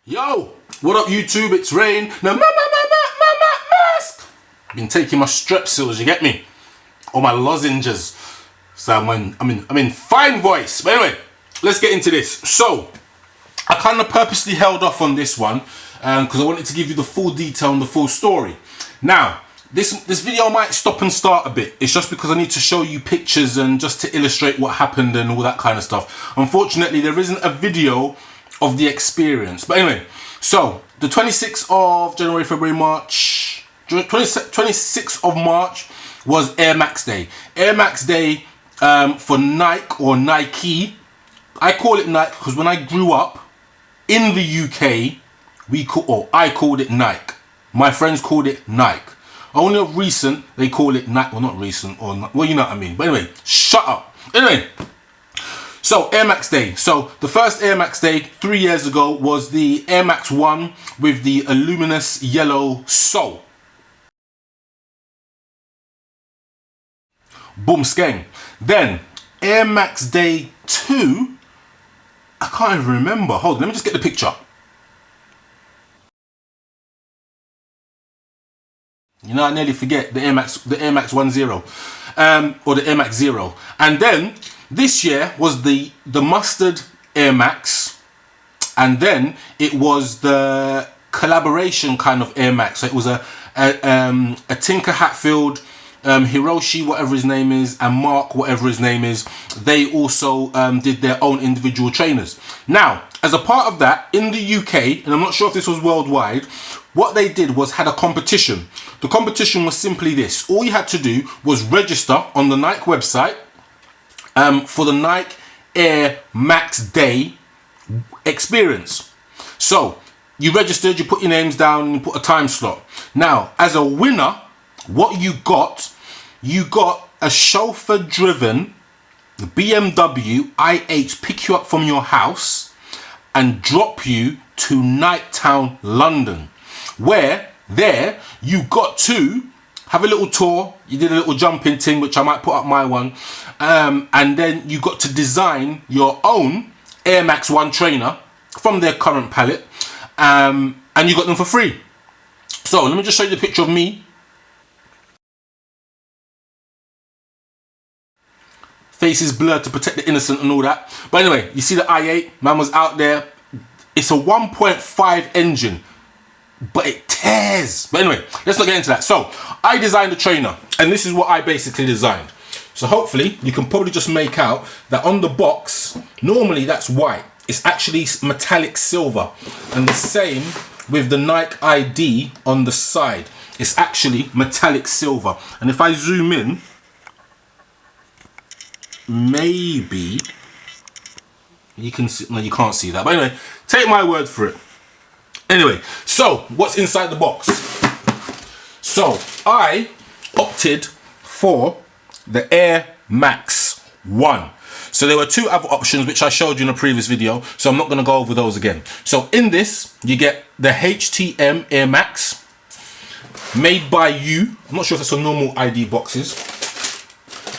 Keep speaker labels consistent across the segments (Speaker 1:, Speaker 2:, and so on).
Speaker 1: Yo, what up YouTube? It's Rain. Now, mask. Been taking my strepsils, you get me? Or my lozenges. So I'm in fine voice. But anyway, let's get into this. So, I kind of purposely held off on this one because I wanted to give you the full detail and the full story. Now, this video might stop and start a bit. It's just because I need to show you pictures and just to illustrate what happened and all that kind of stuff. Unfortunately, there isn't a video of the experience. But anyway, so the 26th of January, February, March, 26th of March was Air Max Day. Air Max Day for Nike or Nike. I call it Nike because when I grew up in the UK, I called it Nike. My friends called it Nike. Only of recent, they call it Nike. Well, not recent, or not, well, you know what I mean. But anyway, shut up. Anyway, so Air Max Day. So the first Air Max Day 3 years ago was the Air Max 1 with the luminous yellow sole. Boom, skeng. Then Air Max Day 2, I can't even remember. Hold on, let me just get the picture. You know, I nearly forget the Air Max 10, or the Air Max 0. And then this year was the mustard Air Max, and then it was the collaboration kind of Air Max. So it was a Tinker Hatfield, Hiroshi, whatever his name is, and Mark, whatever his name is. They also did their own individual trainers. Now, as a part of that, in the UK, and I'm not sure if this was worldwide, what they did was had a competition. The competition was simply this. All you had to do was register on the Nike website for the Nike Air Max Day experience. So you registered, you put your names down, and you put a time slot. Now, as a winner, what you got a chauffeur-driven BMW i8 pick you up from your house and drop you to Nighttown, London, where there you got to have a little tour. You did a little jumping thing, which I might put up my one, and then you got to design your own Air Max 1 trainer from their current palette, and you got them for free. So let me just show you the picture of me. Face is blurred to protect the innocent and all that. But anyway, you see the i8, man was out there. It's a 1.5 engine, but it tears. But anyway, let's not get into that. So I designed the trainer, and this is what I basically designed. So hopefully you can probably just make out that on the box, normally that's white. It's actually metallic silver, and the same with the Nike ID on the side. It's actually metallic silver. And if I zoom in, maybe you can see, no, you can't see that, but anyway, take my word for it. Anyway, so what's inside the box? So I opted for the Air Max 1. So there were two other options which I showed you in a previous video, so I'm not going to go over those again. So in this, you get the HTM Air Max, made by you. I'm not sure if that's on normal ID boxes.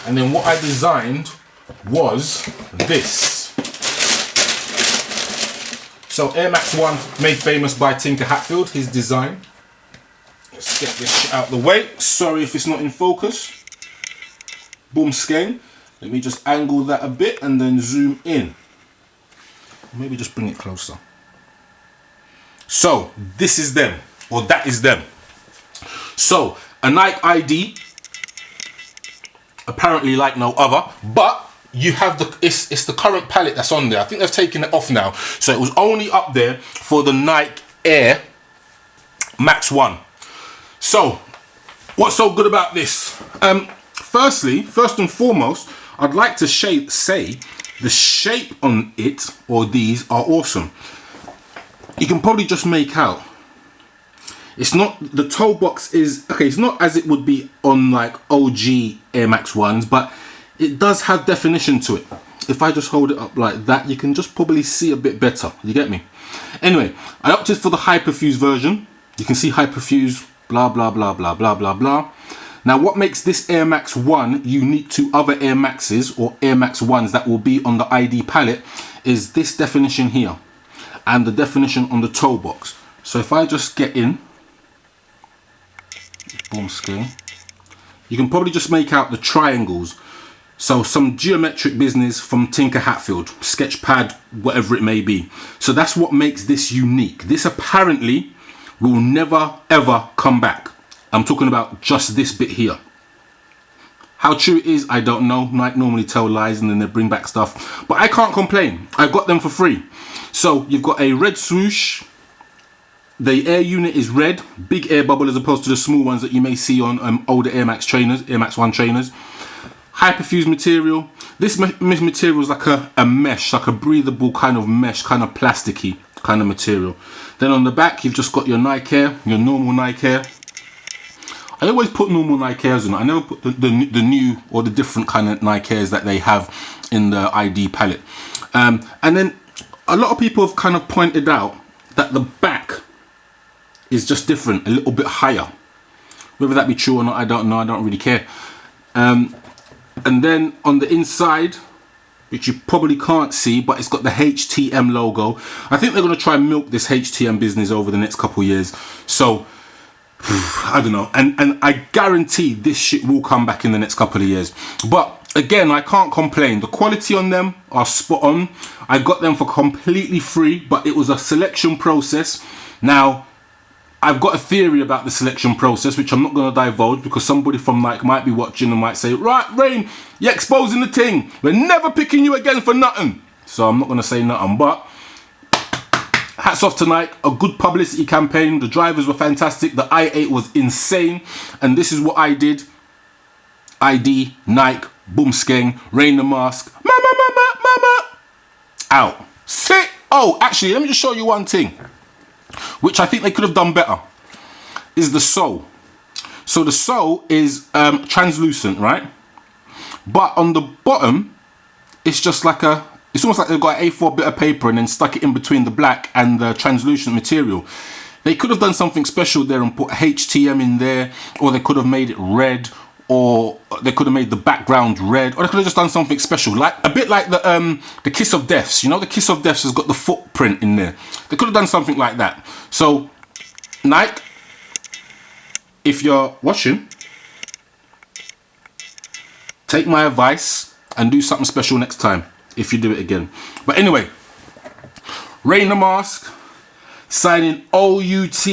Speaker 1: And then what I designed was this. So Air Max 1, made famous by Tinker Hatfield, his design. Let's get this shit out of the way. Sorry if it's not in focus. Boom, skeng. Let me just angle that a bit and then zoom in. Maybe just bring it closer. So this is them, or that is them. So a Nike ID, apparently like no other, but you have it's the current palette that's on there. I think they've taken it off now, so it was only up there for the Nike Air Max 1. So what's so good about this? First and foremost, I'd like to say the shape on it, or these, are awesome. You can probably just make out, it's not, the toe box is, okay, it's not as it would be on like OG Air Max 1s, but it does have definition to it. If I just hold it up like that, you can just probably see a bit better. You get me? Anyway, I opted for the Hyperfuse version. You can see Hyperfuse, blah, blah, blah, blah, blah, blah, blah. Now, what makes this Air Max 1 unique to other Air Maxes or Air Max 1s that will be on the ID palette is this definition here. and the definition on the toe box. So if I just get in, boom, SKENG, you can probably just make out the triangles. So some geometric business from Tinker Hatfield, Sketchpad, whatever it may be. So that's what makes this unique. This apparently will never ever come back. I'm talking about just this bit here. How true it is, I don't know. Nike normally tell lies and then they bring back stuff. But I can't complain. I got them for free. So you've got a red swoosh. The air unit is red. Big air bubble as opposed to the small ones that you may see on older Air Max trainers, Air Max 1 trainers. Hyperfuse material. This material is like a mesh, like a breathable kind of mesh, kind of plasticky kind of material. Then on the back, you've just got your Nike Air, your normal Nike Air. I always put normal Nike Airs in. I never put the new or the different kind of Nike Airs that they have in the ID palette. And then a lot of people have kind of pointed out that the back is just different, a little bit higher. Whether that be true or not, I don't know. I don't really care. And then on the inside, which you probably can't see, but it's got the HTM logo. I think they're going to try and milk this HTM business over the next couple of years. So I don't know, and I guarantee this shit will come back in the next couple of years. But again, I can't complain. The quality on them are spot on. I got them for completely free, but it was a selection process. Now, I've got a theory about the selection process, which I'm not going to divulge because somebody from Nike might be watching and might say, right, Rain, you're exposing the thing. We're never picking you again for nothing. So I'm not going to say nothing, but hats off to Nike, a good publicity campaign. The drivers were fantastic. The i8 was insane. And this is what I did. ID, Nike, boom, SKENG, Rain the mask. Mama. Out. Sit. Oh, actually, let me just show you one thing, which I think they could have done better, is the sole. So the sole is translucent, right? But on the bottom, it's just like it's almost like they've got an A4 bit of paper and then stuck it in between the black and the translucent material. They could have done something special there and put HTM in there, or they could have made it red, or they could have made the background red, or they could have just done something special, like a bit like the Kiss of Deaths. You know, the Kiss of Deaths has got the footprint in there. They could have done something like that. So Nike, if you're watching, take my advice and do something special next time if you do it again. But anyway, Rain the Mask signing OUT